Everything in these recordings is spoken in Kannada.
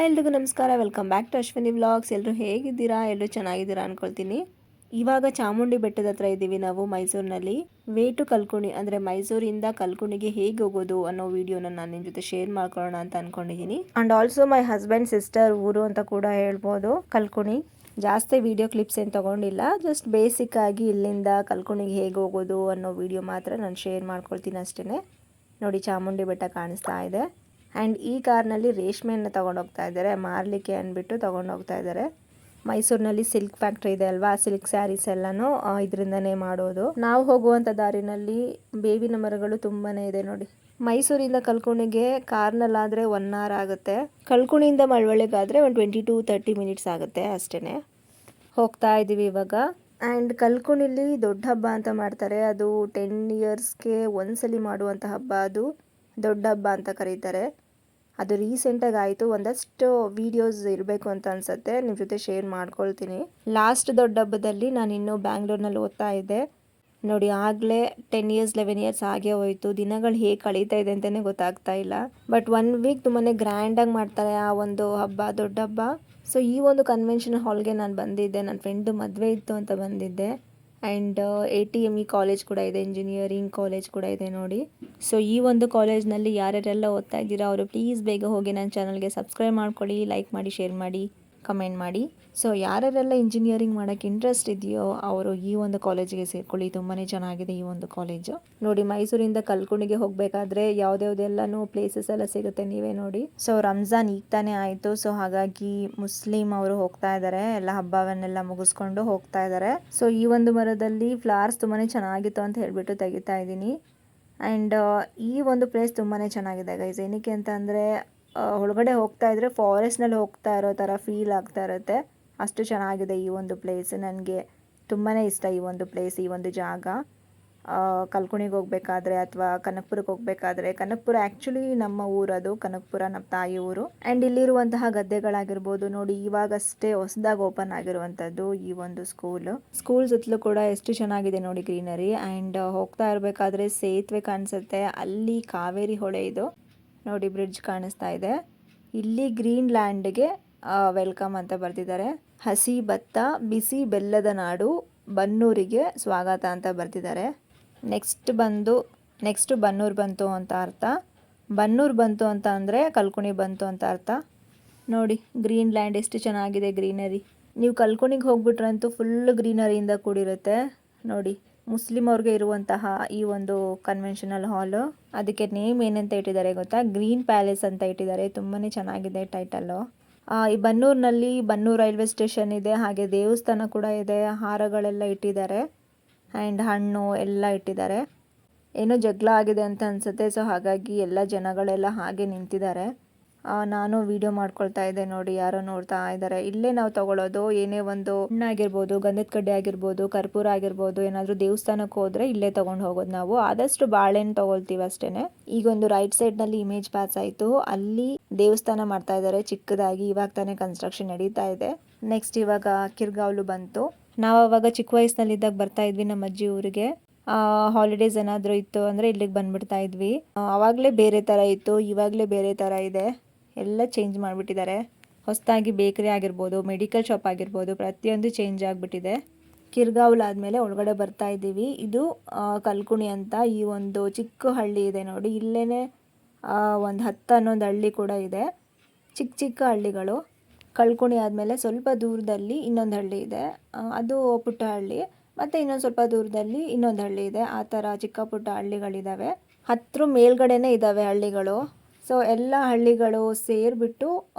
ಹಾಯ್ ಎಲ್ರಿಗೂ ನಮಸ್ಕಾರ. Welcome back to Ashwini vlogs. ಎಲ್ಲರೂ ಹೇಗಿದ್ದೀರಾ? ಎಲ್ಲರೂ ಚೆನ್ನಾಗಿದ್ದೀರಾ ಅಂದ್ಕೊಳ್ತೀನಿ. ಇವಾಗ ಚಾಮುಂಡಿ ಬೆಟ್ಟದ ಹತ್ರ ಇದ್ದೀವಿ ನಾವು ಮೈಸೂರಿನಲ್ಲಿ. ವೇ ಟು ಕಲ್ಕುಣಿ ಅಂದರೆ ಮೈಸೂರಿಂದ ಕಲ್ಕುಣಿಗೆ ಹೇಗೆ ಹೋಗೋದು ಅನ್ನೋ ವಿಡಿಯೋನ ನಾನು ನಿಮ್ಮ ಜೊತೆ ಶೇರ್ ಮಾಡ್ಕೊಳ್ಳೋಣ ಅಂತ ಅಂದ್ಕೊಂಡಿದ್ದೀನಿ. And also my husband sister ಊರು ಅಂತ ಕೂಡ ಹೇಳ್ಬೋದು ಕಲ್ಕುಣಿ. ಜಾಸ್ತಿ ವಿಡಿಯೋ ಕ್ಲಿಪ್ಸ್ ಏನು ತೊಗೊಂಡಿಲ್ಲ, ಜಸ್ಟ್ ಬೇಸಿಕ್ ಆಗಿ ಇಲ್ಲಿಂದ ಕಲ್ಕುಣಿಗೆ ಹೇಗೆ ಹೋಗೋದು ಅನ್ನೋ ವಿಡಿಯೋ ಮಾತ್ರ ನಾನು ಶೇರ್ ಮಾಡ್ಕೊಳ್ತೀನಿ ಅಷ್ಟೇ. ನೋಡಿ, ಚಾಮುಂಡಿ ಬೆಟ್ಟ ಕಾಣಿಸ್ತಾ ಇದೆ. ಆ್ಯಂಡ್ ಈ ಕಾರ್ನಲ್ಲಿ ರೇಷ್ಮೆಯನ್ನು ತೊಗೊಂಡೋಗ್ತಾ ಇದ್ದಾರೆ, ಮಾರಲಿಕ್ಕೆ ಅಂದ್ಬಿಟ್ಟು ತೊಗೊಂಡೋಗ್ತಾ ಇದ್ದಾರೆ. ಮೈಸೂರಿನಲ್ಲಿ ಸಿಲ್ಕ್ ಫ್ಯಾಕ್ಟ್ರಿ ಇದೆ ಅಲ್ವಾ, ಸಿಲ್ಕ್ ಸ್ಯಾರೀಸ್ ಎಲ್ಲನೂ ಇದರಿಂದನೇ ಮಾಡೋದು. ನಾವು ಹೋಗುವಂಥ ದಾರಿನಲ್ಲಿ ಬೇವಿನ ಮರಗಳು ತುಂಬಾ ಇದೆ ನೋಡಿ. ಮೈಸೂರಿಂದ ಕಲ್ಕುಣಿಗೆ ಕಾರ್ನಲ್ಲಾದರೆ 1 hour ಆಗುತ್ತೆ. ಕಲ್ಕುಣಿಯಿಂದ ಮಳವಳ್ಳಿಗಾದರೆ ಒಂದು 20 to 30 minutes ಆಗುತ್ತೆ ಅಷ್ಟೇ. ಹೋಗ್ತಾ ಇದ್ದೀವಿ ಇವಾಗ. ಆ್ಯಂಡ್ ಕಲ್ಕುಣಿಲಿ ದೊಡ್ಡ ಹಬ್ಬ ಅಂತ ಮಾಡ್ತಾರೆ. ಅದು 10 yearsಗೆ ಒಂದ್ಸಲಿ ಮಾಡುವಂಥ ಹಬ್ಬ. ಅದು ದೊಡ್ಡ ಹಬ್ಬ ಅಂತ ಕರೀತಾರೆ. ಅದು ರೀಸೆಂಟಾಗಿ ಆಯಿತು. ಒಂದಷ್ಟು ವೀಡಿಯೋಸ್ ಇರಬೇಕು ಅಂತ ಅನಿಸುತ್ತೆ, ನಿಮ್ಮ ಜೊತೆ ಶೇರ್ ಮಾಡ್ಕೊಳ್ತೀನಿ. ಲಾಸ್ಟ್ ದೊಡ್ಡ ಹಬ್ಬದಲ್ಲಿ ನಾನು ಇನ್ನೂ ಬ್ಯಾಂಗ್ಳೂರ್ನಲ್ಲಿ ಓದ್ತಾ ಇದ್ದೆ ನೋಡಿ. ಆಗಲೇ 10 years 11 years ಆಗೇ ಹೋಯಿತು. ದಿನಗಳು ಹೇಗೆ ಕಳೀತಾ ಇದೆ ಅಂತಲೇ ಗೊತ್ತಾಗ್ತಾ ಇಲ್ಲ. ಬಟ್ 1 week ತುಂಬಾ ಗ್ರ್ಯಾಂಡಾಗಿ ಮಾಡ್ತಾರೆ ಆ ಒಂದು ಹಬ್ಬ, ದೊಡ್ಡ ಹಬ್ಬ. ಸೊ ಈ ಒಂದು ಕನ್ವೆನ್ಷನ್ ಹಾಲ್ಗೆ ನಾನು ಬಂದಿದ್ದೆ, ನನ್ನ ಫ್ರೆಂಡು ಮದುವೆ ಇತ್ತು ಅಂತ ಬಂದಿದ್ದೆ. ಆ್ಯಂಡ್ ATME ಕಾಲೇಜ್ ಕೂಡ ಇದೆ, ಇಂಜಿನಿಯರಿಂಗ್ ಕಾಲೇಜ್ ಕೂಡ ಇದೆ ನೋಡಿ. ಸೊ ಈ ಒಂದು ಕಾಲೇಜ್ನಲ್ಲಿ ಯಾರ್ಯಾರೆಲ್ಲ ಓದ್ತಾ ಇದ್ದೀರಾ ಅವರು ಪ್ಲೀಸ್ ಬೇಗ ಹೋಗಿ ನನ್ನ ಚಾನಲ್ಗೆ ಸಬ್ಸ್ಕ್ರೈಬ್ ಮಾಡ್ಕೊಳ್ಳಿ, ಲೈಕ್ ಮಾಡಿ, ಶೇರ್ ಮಾಡಿ, ಕಮೆಂಟ್ ಮಾಡಿ. ಸೊ ಯಾರ್ಯಾರೆಲ್ಲ ಇಂಜಿನಿಯರಿಂಗ್ ಮಾಡೋಕ್ಕೆ ಇಂಟ್ರೆಸ್ಟ್ ಇದೆಯೋ ಅವರು ಈ ಒಂದು ಕಾಲೇಜಿಗೆ ಸೇರ್ಕೊಳ್ಳಿ. ತುಂಬಾ ಚೆನ್ನಾಗಿದೆ ಈ ಒಂದು ಕಾಲೇಜು ನೋಡಿ. ಮೈಸೂರಿಂದ ಕಲ್ಕುಣಿಗೆ ಹೋಗಬೇಕಾದ್ರೆ ಯಾವುದ್ಯಾವುದೆಲ್ಲನೂ ಪ್ಲೇಸಸ್ ಎಲ್ಲ ಸಿಗುತ್ತೆ, ನೀವೇ ನೋಡಿ. ಸೊ ರಂಜಾನ್ ಈಗ ತಾನೇ ಆಯಿತು. ಸೊ ಹಾಗಾಗಿ ಮುಸ್ಲಿಂ ಅವರು ಹೋಗ್ತಾ ಇದ್ದಾರೆ, ಎಲ್ಲ ಹಬ್ಬವನ್ನೆಲ್ಲ ಮುಗಿಸ್ಕೊಂಡು ಹೋಗ್ತಾ ಇದ್ದಾರೆ. ಸೊ ಈ ಒಂದು ಮರದಲ್ಲಿ ಫ್ಲವರ್ಸ್ ತುಂಬಾ ಚೆನ್ನಾಗಿತ್ತು ಅಂತ ಹೇಳಿಬಿಟ್ಟು ತೆಗಿತಾ ಇದ್ದೀನಿ. ಆ್ಯಂಡ್ ಈ ಒಂದು ಪ್ಲೇಸ್ ತುಂಬಾ ಚೆನ್ನಾಗಿದೆ ಗೈಸ್. ಏನಕ್ಕೆ ಅಂತ ಅಂದರೆ ಒಳಗಡೆ ಹೋಗ್ತಾ ಇದ್ರೆ ಫಾರೆಸ್ಟ್ನಲ್ಲಿ ಹೋಗ್ತಾ ಇರೋ ಥರ ಫೀಲ್ ಆಗ್ತಾ ಇರುತ್ತೆ. ಅಷ್ಟು ಚೆನ್ನಾಗಿದೆ ಈ ಒಂದು ಪ್ಲೇಸ್. ನನಗೆ ತುಂಬಾ ಇಷ್ಟ ಈ ಒಂದು ಪ್ಲೇಸ್, ಈ ಒಂದು ಜಾಗ. ಕಲ್ಕುಣಿಗೆ ಹೋಗ್ಬೇಕಾದ್ರೆ ಅಥವಾ ಕನಕಪುರಕ್ಕೆ ಹೋಗಬೇಕಾದ್ರೆ, ಕನಕಪುರ ಆ್ಯಕ್ಚುಲಿ ನಮ್ಮ ಊರದು, ಕನಕಪುರ ನಮ್ಮ ತಾಯಿ ಊರು. ಆ್ಯಂಡ್ ಇಲ್ಲಿರುವಂತಹ ಗದ್ದೆಗಳಾಗಿರ್ಬೋದು ನೋಡಿ, ಇವಾಗಷ್ಟೇ ಹೊಸದಾಗಿ ಓಪನ್ ಆಗಿರುವಂಥದ್ದು ಈ ಒಂದು ಸ್ಕೂಲ್ ಸುತ್ತಲೂ ಕೂಡ ಎಷ್ಟು ಚೆನ್ನಾಗಿದೆ ನೋಡಿ ಗ್ರೀನರಿ. ಆ್ಯಂಡ್ ಹೋಗ್ತಾ ಇರಬೇಕಾದ್ರೆ ಸೇತುವೆ ಕಾಣಿಸುತ್ತೆ, ಅಲ್ಲಿ ಕಾವೇರಿ ಹೊಳೆ ಇದು ನೋಡಿ, ಬ್ರಿಡ್ಜ್ ಕಾಣಿಸ್ತಾ ಇದೆ. ಇಲ್ಲಿ ಗ್ರೀನ್ ಲ್ಯಾಂಡ್ಗೆ ವೆಲ್ಕಮ್ ಅಂತ ಬರ್ತಿದ್ದಾರೆ. ಹಸಿ ಭತ್ತ ಬಿಸಿ ಬೆಲ್ಲದ ನಾಡು ಬನ್ನೂರಿಗೆ ಸ್ವಾಗತ ಅಂತ ಬರ್ತಿದ್ದಾರೆ. ನೆಕ್ಸ್ಟ್ ಬನ್ನೂರು ಬಂತು ಅಂತ ಅರ್ಥ. ಬನ್ನೂರು ಬಂತು ಅಂತ ಅಂದರೆ ಕಲ್ಕುಣಿ ಬಂತು ಅಂತ ಅರ್ಥ ನೋಡಿ. ಗ್ರೀನ್ ಲ್ಯಾಂಡ್ ಎಷ್ಟು ಚೆನ್ನಾಗಿದೆ, ಗ್ರೀನರಿ. ನೀವು ಕಲ್ಕುಣಿಗೆ ಹೋಗ್ಬಿಟ್ರಂತೂ ಫುಲ್ ಗ್ರೀನರಿಯಿಂದ ಕೂಡಿರುತ್ತೆ ನೋಡಿ. ಮುಸ್ಲಿಂ ಅವ್ರಿಗೆ ಇರುವಂತಹ ಈ ಒಂದು ಕನ್ವೆನ್ಷನಲ್ ಹಾಲು, ಅದಕ್ಕೆ ನೇಮ್ ಏನಂತ ಇಟ್ಟಿದ್ದಾರೆ ಗೊತ್ತಾ? ಗ್ರೀನ್ ಪ್ಯಾಲೇಸ್ ಅಂತ ಇಟ್ಟಿದ್ದಾರೆ. ತುಂಬಾ ಚೆನ್ನಾಗಿದೆ ಟೈಟಲ್ಲು. ಈ ಬನ್ನೂರಿನಲ್ಲಿ ಬನ್ನೂರು ರೈಲ್ವೆ ಸ್ಟೇಷನ್ ಇದೆ, ಹಾಗೆ ದೇವಸ್ಥಾನ ಕೂಡ ಇದೆ. ಹಾರಗಳೆಲ್ಲ ಇಟ್ಟಿದ್ದಾರೆ ಆ್ಯಂಡ್ ಹಣ್ಣು ಎಲ್ಲ ಇಟ್ಟಿದ್ದಾರೆ. ಏನೋ ಜಗಳ ಆಗಿದೆ ಅಂತ ಅನಿಸುತ್ತೆ. ಸೊ ಹಾಗಾಗಿ ಎಲ್ಲ ಜನಗಳೆಲ್ಲ ಹಾಗೆ ನಿಂತಿದ್ದಾರೆ. ನಾನು ವಿಡಿಯೋ ಮಾಡ್ಕೊಳ್ತಾ ಇದ್ದೆ ನೋಡಿ, ಯಾರೋ ನೋಡ್ತಾ ಇದ್ದಾರೆ. ಇಲ್ಲೇ ನಾವು ತಗೊಳ್ಳೋದು ಏನೇ ಒಂದು ಹಣ್ಣಾಗಿರ್ಬೋದು, ಗಂಧದ ಕಡ್ಡಿ ಆಗಿರ್ಬೋದು, ಕರ್ಪೂರ ಆಗಿರ್ಬೋದು, ಏನಾದರೂ ದೇವಸ್ಥಾನಕ್ಕೆ ಹೋದರೆ ಇಲ್ಲೇ ತೊಗೊಂಡು ಹೋಗೋದು ನಾವು. ಆದಷ್ಟು ಬಾಳೆಹಣ್ಣು ತೊಗೊಳ್ತೀವಿ ಅಷ್ಟೇ. ಈಗೊಂದು ರೈಟ್ ಸೈಡ್ನಲ್ಲಿ ಇಮೇಜ್ ಪಾಸ್ ಆಯಿತು, ಅಲ್ಲಿ ದೇವಸ್ಥಾನ ಮಾಡ್ತಾ ಇದ್ದಾರೆ ಚಿಕ್ಕದಾಗಿ. ಇವಾಗ ತಾನೇ ಕನ್ಸ್ಟ್ರಕ್ಷನ್ ನಡೀತಾ ಇದೆ. ನೆಕ್ಸ್ಟ್ ಇವಾಗ ಕಿರ್ಗಾವ್ಲು ಬಂತು. ನಾವು ಅವಾಗ ಚಿಕ್ಕ ವಯಸ್ಸಿನಲ್ಲಿದ್ದಾಗ ಬರ್ತಾ ಇದ್ವಿ ನಮ್ಮ ಅಜ್ಜಿ ಊರಿಗೆ. ಹಾಲಿಡೇಸ್ ಏನಾದರೂ ಇತ್ತು ಅಂದರೆ ಇಲ್ಲಿಗೆ ಬಂದುಬಿಡ್ತಾ ಇದ್ವಿ. ಆವಾಗಲೇ ಬೇರೆ ಥರ ಇತ್ತು, ಇವಾಗಲೇ ಬೇರೆ ಥರ ಇದೆ. ಎಲ್ಲ ಚೇಂಜ್ ಮಾಡಿಬಿಟ್ಟಿದ್ದಾರೆ. ಹೊಸದಾಗಿ ಬೇಕರಿ ಆಗಿರ್ಬೋದು, ಮೆಡಿಕಲ್ ಶಾಪ್ ಆಗಿರ್ಬೋದು, ಪ್ರತಿಯೊಂದು ಚೇಂಜ್ ಆಗಿಬಿಟ್ಟಿದೆ. ಕಿರ್ಗಾವ್ಲ್ ಆದಮೇಲೆ ಒಳಗಡೆ ಬರ್ತಾ ಇದ್ದೀವಿ. ಇದು ಕಲ್ಕುಣಿ ಅಂತ ಈ ಒಂದು ಚಿಕ್ಕ ಹಳ್ಳಿ ಇದೆ ನೋಡಿ. ಇಲ್ಲೇ ಒಂದು 10-11 ಹಳ್ಳಿ ಕೂಡ ಇದೆ, ಚಿಕ್ಕ ಚಿಕ್ಕ ಹಳ್ಳಿಗಳು. ಕಲ್ಕುಣಿ ಆದಮೇಲೆ ಸ್ವಲ್ಪ ದೂರದಲ್ಲಿ ಇನ್ನೊಂದು ಹಳ್ಳಿ ಇದೆ, ಅದು ಪುಟ್ಟ ಹಳ್ಳಿ. ಮತ್ತು ಇನ್ನೊಂದು ಸ್ವಲ್ಪ ದೂರದಲ್ಲಿ ಇನ್ನೊಂದು ಹಳ್ಳಿ ಇದೆ. ಆ ಥರ ಚಿಕ್ಕ ಪುಟ್ಟ ಹಳ್ಳಿಗಳಿದ್ದಾವೆ. 10 ಮೇಲ್ಗಡೆನೇ ಇದ್ದಾವೆ ಹಳ್ಳಿಗಳು. ಸೊ ಎಲ್ಲ ಹಳ್ಳಿಗಳು ಸೇರಿಬಿಟ್ಟು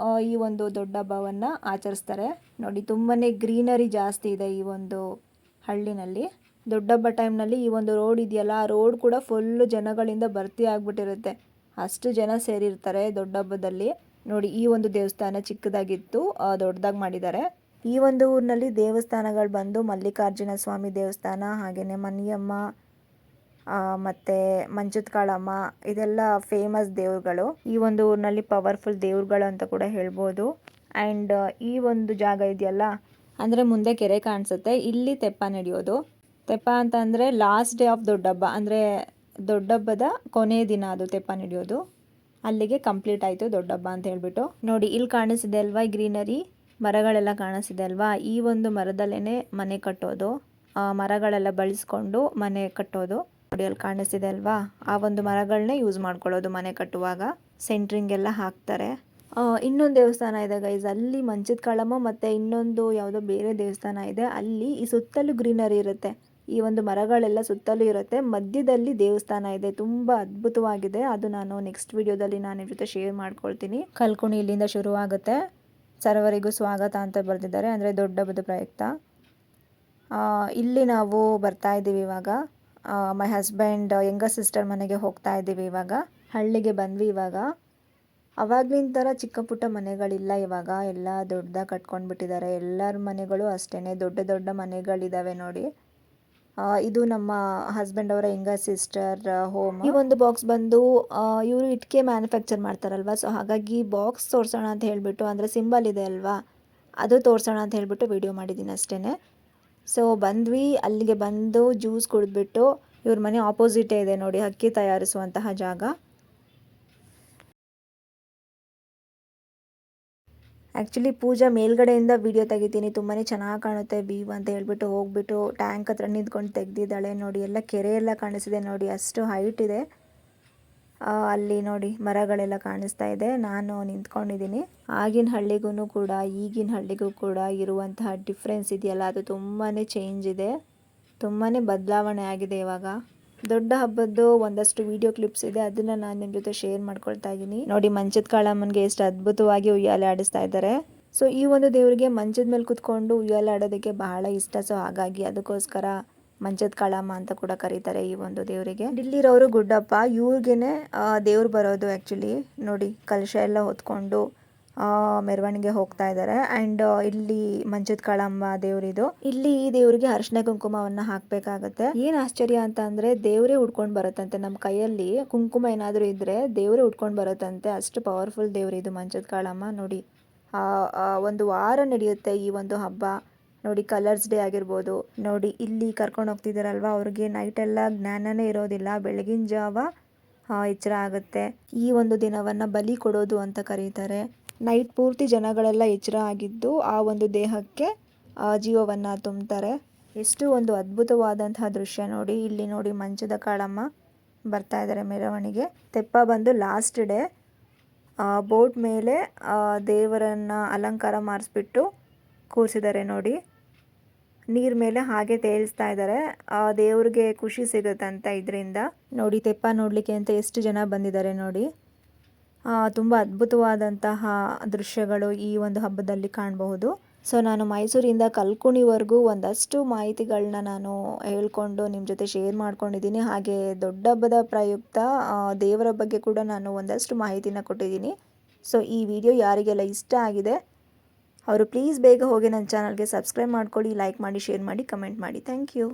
ಈ ಒಂದು ದೊಡ್ಡ ಹಬ್ಬವನ್ನು ಆಚರಿಸ್ತಾರೆ ನೋಡಿ. ತುಂಬಾ ಗ್ರೀನರಿ ಜಾಸ್ತಿ ಇದೆ ಈ ಒಂದು ಹಳ್ಳಿನಲ್ಲಿ. ದೊಡ್ಡ ಹಬ್ಬ ಟೈಮ್ನಲ್ಲಿ ಈ ಒಂದು ರೋಡ್ ಇದೆಯಲ್ಲ, ಆ ರೋಡ್ ಕೂಡ ಫುಲ್ಲು ಜನಗಳಿಂದ ಭರ್ತಿ ಆಗಿಬಿಟ್ಟಿರುತ್ತೆ. ಅಷ್ಟು ಜನ ಸೇರಿರ್ತಾರೆ ದೊಡ್ಡ ಹಬ್ಬದಲ್ಲಿ ನೋಡಿ. ಈ ಒಂದು ದೇವಸ್ಥಾನ ಚಿಕ್ಕದಾಗಿತ್ತು, ದೊಡ್ಡದಾಗಿ ಮಾಡಿದ್ದಾರೆ. ಈ ಒಂದು ಊರಿನಲ್ಲಿ ದೇವಸ್ಥಾನಗಳು ಬಂದು ಮಲ್ಲಿಕಾರ್ಜುನ ಸ್ವಾಮಿ ದೇವಸ್ಥಾನ, ಹಾಗೆಯೇ ಮನಿಯಮ್ಮ ಮತ್ತು ಮಂಚದ ಕಾಳಮ್ಮ, ಇದೆಲ್ಲ ಫೇಮಸ್ ದೇವ್ರುಗಳು. ಈ ಒಂದು ಊರಿನಲ್ಲಿ ಪವರ್ಫುಲ್ ದೇವ್ರುಗಳು ಅಂತ ಕೂಡ ಹೇಳ್ಬೋದು. ಆ್ಯಂಡ್ ಈ ಒಂದು ಜಾಗ ಇದೆಯಲ್ಲ, ಅಂದರೆ ಮುಂದೆ ಕೆರೆ ಕಾಣಿಸುತ್ತೆ, ಇಲ್ಲಿ ತೆಪ್ಪ ನಡೆಯೋದು. ತೆಪ್ಪ ಅಂತ ಅಂದರೆ ಲಾಸ್ಟ್ ಡೇ ಆಫ್ ದೊಡ್ಡ ಹಬ್ಬ, ಅಂದರೆ ದೊಡ್ಡ ಹಬ್ಬದ ಕೊನೆಯ ದಿನ ಅದು ತೆಪ್ಪ ನಡೆಯೋದು. ಅಲ್ಲಿಗೆ ಕಂಪ್ಲೀಟ್ ಆಯಿತು ದೊಡ್ಡ ಹಬ್ಬ ಅಂತ ಹೇಳ್ಬಿಟ್ಟು. ನೋಡಿ ಇಲ್ಲಿ ಕಾಣಿಸಿದೆ ಅಲ್ವಾ ಗ್ರೀನರಿ, ಮರಗಳೆಲ್ಲ ಕಾಣಿಸಿದೆ ಅಲ್ವಾ, ಈ ಒಂದು ಮರದಲ್ಲೇ ಮನೆ ಕಟ್ಟೋದು, ಮರಗಳೆಲ್ಲ ಬಳಸ್ಕೊಂಡು ಮನೆ ಕಟ್ಟೋದು. ನೋಡಿ ಅಲ್ಲಿ ಕಾಣಿಸಿದೆ ಅಲ್ವಾ, ಆ ಒಂದು ಮರಗಳನ್ನೇ ಯೂಸ್ ಮಾಡ್ಕೊಳ್ಳೋದು ಮನೆ ಕಟ್ಟುವಾಗ. ಸೆಂಟ್ರಿಂಗ್ ಎಲ್ಲ ಹಾಕ್ತಾರೆ. ಇನ್ನೊಂದು ದೇವಸ್ಥಾನ ಇದೆ ಗೈಸ್, ಅಲ್ಲಿ ಮಂಚದ ಕಾಳಮ್ಮ ಮತ್ತು ಇನ್ನೊಂದು ಯಾವುದೋ ಬೇರೆ ದೇವಸ್ಥಾನ ಇದೆ. ಅಲ್ಲಿ ಈ ಸುತ್ತಲೂ ಗ್ರೀನರಿ ಇರುತ್ತೆ, ಈ ಒಂದು ಮರಗಳೆಲ್ಲ ಸುತ್ತಲೂ ಇರುತ್ತೆ, ಮಧ್ಯದಲ್ಲಿ ದೇವಸ್ಥಾನ ಇದೆ, ತುಂಬ ಅದ್ಭುತವಾಗಿದೆ. ಅದು ನಾನು ನೆಕ್ಸ್ಟ್ ವಿಡಿಯೋದಲ್ಲಿ ನಾನು ನಿಮ್ಮ ಜೊತೆ ಶೇರ್ ಮಾಡ್ಕೊಳ್ತೀನಿ. ಕಲ್ಕುಣಿ ಇಲ್ಲಿಂದ ಶುರುವಾಗುತ್ತೆ. ಸರ್ವರಿಗೂ ಸ್ವಾಗತ ಅಂತ ಬರೆದಿದ್ದಾರೆ, ಅಂದರೆ ದೊಡ್ಡ ಹಬ್ಬದ ಪ್ರಯುಕ್ತ. ಇಲ್ಲಿ ನಾವು ಬರ್ತಾ ಇದ್ದೀವಿ ಇವಾಗ. ಮೈ ಹಸ್ಬೆಂಡ್ ಯಂಗರ್ ಸಿಸ್ಟರ್ ಮನೆಗೆ ಹೋಗ್ತಾ ಇದ್ದೀವಿ ಇವಾಗ. ಹಳ್ಳಿಗೆ ಬಂದ್ವಿ ಇವಾಗ. ಅವಾಗ್ಲಿನ ಥರ ಚಿಕ್ಕ ಪುಟ್ಟ ಮನೆಗಳಿಲ್ಲ ಇವಾಗ, ಎಲ್ಲ ದೊಡ್ಡದಾಗಿ ಕಟ್ಕೊಂಡು ಬಿಟ್ಟಿದ್ದಾರೆ. ಎಲ್ಲರ ಮನೆಗಳು ಅಷ್ಟೇ ದೊಡ್ಡ ದೊಡ್ಡ ಮನೆಗಳಿದ್ದಾವೆ ನೋಡಿ. ಇದು ನಮ್ಮ ಹಸ್ಬೆಂಡ್ ಅವರ ಯಂಗರ್ ಸಿಸ್ಟರ್ ಹೋಮ್. ಈ ಒಂದು ಬಾಕ್ಸ್ ಬಂದು ಇವರು ಇಟ್ಕೆ ಮ್ಯಾನುಫ್ಯಾಕ್ಚರ್ ಮಾಡ್ತಾರಲ್ವ, ಸೊ ಹಾಗಾಗಿ ಬಾಕ್ಸ್ ತೋರಿಸೋಣ ಅಂತ ಹೇಳಿಬಿಟ್ಟು, ಅಂದರೆ ಸಿಂಬಲ್ ಇದೆ ಅಲ್ವಾ, ಅದು ತೋರಿಸೋಣ ಅಂತ ಹೇಳಿಬಿಟ್ಟು ವಿಡಿಯೋ ಮಾಡಿದ್ದೀನಿ ಅಷ್ಟೇ. ಸೊ ಬಂದ್ವಿ, ಅಲ್ಲಿಗೆ ಬಂದು ಜ್ಯೂಸ್ ಕುಡಿದ್ಬಿಟ್ಟು, ಇವ್ರ ಮನೆ ಆಪೋಸಿಟೇ ಇದೆ ನೋಡಿ ಅಕ್ಕಿ ತಯಾರಿಸುವಂತಹ ಜಾಗ. ಆ್ಯಕ್ಚುಲಿ ಪೂಜಾ ಮೇಲ್ಗಡೆಯಿಂದ ವಿಡಿಯೋ ತೆಗಿತೀನಿ, ತುಂಬಾ ಚೆನ್ನಾಗಿ ಕಾಣುತ್ತೆ ವ್ಯೂ ಅಂತ ಹೇಳ್ಬಿಟ್ಟು ಹೋಗ್ಬಿಟ್ಟು ಟ್ಯಾಂಕ್ ಹತ್ರ ನಿಂತ್ಕೊಂಡು ತೆಗ್ದಿದ್ದಾಳೆ ನೋಡಿ. ಎಲ್ಲ ಕೆರೆ ಎಲ್ಲ ಕಾಣಿಸಿದೆ ನೋಡಿ, ಅಷ್ಟು ಹೈಟ್ ಇದೆ. ಅಲ್ಲಿ ನೋಡಿ ಮರಗಳೆಲ್ಲ ಕಾಣಿಸ್ತಾ ಇದೆ, ನಾನು ನಿಂತ್ಕೊಂಡಿದ್ದೀನಿ. ಆಗಿನ ಹಳ್ಳಿಗೂ ಕೂಡ ಈಗಿನ ಹಳ್ಳಿಗೂ ಕೂಡ ಇರುವಂತಹ ಡಿಫ್ರೆನ್ಸ್ ಇದೆಯಲ್ಲ, ಅದು ತುಂಬಾ ಚೇಂಜ್ ಇದೆ, ತುಂಬಾ ಬದಲಾವಣೆ ಆಗಿದೆ ಇವಾಗ. ದೊಡ್ಡ ಹಬ್ಬದ್ದು ಒಂದಷ್ಟು ವಿಡಿಯೋ ಕ್ಲಿಪ್ಸ್ ಇದೆ, ಅದನ್ನ ನಾನು ನಿಮ್ಮ ಜೊತೆ ಶೇರ್ ಮಾಡ್ಕೊಳ್ತಾ ಇದ್ದೀನಿ ನೋಡಿ. ಮಂಚದ ಕಾಳಮ್ಮನಿಗೆ ಎಷ್ಟು ಅದ್ಭುತವಾಗಿ ಉಯ್ಯಾಲೆ ಆಡಿಸ್ತಾ ಇದ್ದಾರೆ. ಸೊ ಈ ಒಂದು ದೇವರಿಗೆ ಮಂಚದ ಮೇಲೆ ಕುತ್ಕೊಂಡು ಉಯ್ಯಾಲೆ ಆಡೋದಕ್ಕೆ ಬಹಳ ಇಷ್ಟ, ಸೊ ಹಾಗಾಗಿ ಅದಕ್ಕೋಸ್ಕರ ಮಂಚದ ಕಾಳಮ್ಮ ಅಂತ ಕೂಡ ಕರೀತಾರೆ ಈ ಒಂದು ದೇವರಿಗೆ. ಇಲ್ಲಿರೋರು ಗುಡ್ಡಪ್ಪ, ಇವ್ರಿಗೇನೆ ದೇವ್ರು ಬರೋದು. ಆ್ಯಕ್ಚುಲಿ ನೋಡಿ ಕಲಶ ಎಲ್ಲ ಹೊತ್ಕೊಂಡು ಮೆರವಣಿಗೆ ಹೋಗ್ತಾ ಇದ್ದಾರೆ. ಆ್ಯಂಡ್ ಇಲ್ಲಿ ಮಂಚದ ಕಾಳಮ್ಮ ದೇವರಿದು. ಇಲ್ಲಿ ಈ ದೇವರಿಗೆ ಅರಿಶಿನ ಕುಂಕುಮವನ್ನ ಹಾಕ್ಬೇಕಾಗತ್ತೆ. ಏನ್ ಆಶ್ಚರ್ಯ ಅಂತ ಅಂದ್ರೆ ದೇವರೇ ಉಡ್ಕೊಂಡು ಬರುತ್ತಂತೆ ನಮ್ಮ ಕೈಯಲ್ಲಿ. ಕುಂಕುಮ ಏನಾದರೂ ಇದ್ರೆ ದೇವರೇ ಉಡ್ಕೊಂಡು ಬರುತ್ತಂತೆ, ಅಷ್ಟು ಪವರ್ಫುಲ್ ದೇವ್ರು ಇದು ಮಂಚದ ಕಾಳಮ್ಮ ನೋಡಿ. ಒಂದು ವಾರ ನಡೆಯುತ್ತೆ ಈ ಒಂದು ಹಬ್ಬ ನೋಡಿ. ಕಲರ್ಸ್ ಡೇ ಆಗಿರ್ಬೋದು ನೋಡಿ, ಇಲ್ಲಿ ಕರ್ಕೊಂಡು ಹೋಗ್ತಿದ್ದಾರಲ್ವ, ಅವ್ರಿಗೆ ನೈಟ್ ಎಲ್ಲ ಜ್ಞಾನನೇ ಇರೋದಿಲ್ಲ, ಬೆಳಗಿನ ಜಾವ ಎಚ್ಚರ ಆಗುತ್ತೆ. ಈ ಒಂದು ದಿನವನ್ನ ಬಲಿ ಕೊಡೋದು ಅಂತ ಕರೀತಾರೆ. ನೈಟ್ ಪೂರ್ತಿ ಜನಗಳೆಲ್ಲ ಎಚ್ಚರ ಆಗಿದ್ದು ಆ ಒಂದು ದೇಹಕ್ಕೆ ಜೀವವನ್ನು ತುಂಬ್ತಾರೆ. ಎಷ್ಟು ಒಂದು ಅದ್ಭುತವಾದಂತಹ ದೃಶ್ಯ ನೋಡಿ. ಇಲ್ಲಿ ನೋಡಿ ಮಂಚದ ಕಾಳಮ್ಮ ಬರ್ತಾ ಇದ್ದಾರೆ ಮೆರವಣಿಗೆ. ತೆಪ್ಪ ಬಂದು ಲಾಸ್ಟ್ ಡೇ ಬೋಟ್ ಮೇಲೆ ದೇವರನ್ನು ಅಲಂಕಾರ ಮಾಡಿಸ್ಬಿಟ್ಟು ಕೂರಿಸಿದ್ದಾರೆ ನೋಡಿ. ನೀರ್ ಮೇಲೆ ಹಾಗೆ ತೇಲಿಸ್ತಾ ಇದ್ದಾರೆ, ದೇವ್ರಿಗೆ ಖುಷಿ ಸಿಗುತ್ತಂತ ಇದರಿಂದ. ನೋಡಿ ತೆಪ್ಪ ನೋಡಲಿಕ್ಕೆ ಅಂತ ಎಷ್ಟು ಜನ ಬಂದಿದ್ದಾರೆ ನೋಡಿ. ತುಂಬ ಅದ್ಭುತವಾದಂತಹ ದೃಶ್ಯಗಳು ಈ ಒಂದು ಹಬ್ಬದಲ್ಲಿ ಕಾಣಬಹುದು. ಸೊ ನಾನು ಮೈಸೂರಿಂದ ಕಲ್ಕುಣಿವರೆಗೂ ಒಂದಷ್ಟು ಮಾಹಿತಿಗಳನ್ನ ನಾನು ಹೇಳ್ಕೊಂಡು ನಿಮ್ಮ ಜೊತೆ ಶೇರ್ ಮಾಡ್ಕೊಂಡಿದ್ದೀನಿ. ಹಾಗೆ ದೊಡ್ಡ ಹಬ್ಬದ ಪ್ರಯುಕ್ತ ದೇವರ ಬಗ್ಗೆ ಕೂಡ ನಾನು ಒಂದಷ್ಟು ಮಾಹಿತಿನ ಕೊಟ್ಟಿದ್ದೀನಿ. ಸೊ ಈ ವಿಡಿಯೋ ಯಾರಿಗೆಲ್ಲ ಇಷ್ಟ ಆಗಿದೆ ಅವರು ಪ್ಲೀಸ್ ಬೇಗ ಹೋಗಿ ನನ್ನ ಚಾನಲ್ಗೆ ಸಬ್ಸ್ಕ್ರೈಬ್ ಮಾಡ್ಕೊಳ್ಳಿ, ಲೈಕ್ ಮಾಡಿ, ಶೇರ್ ಮಾಡಿ, ಕಮೆಂಟ್ ಮಾಡಿ. Thank you.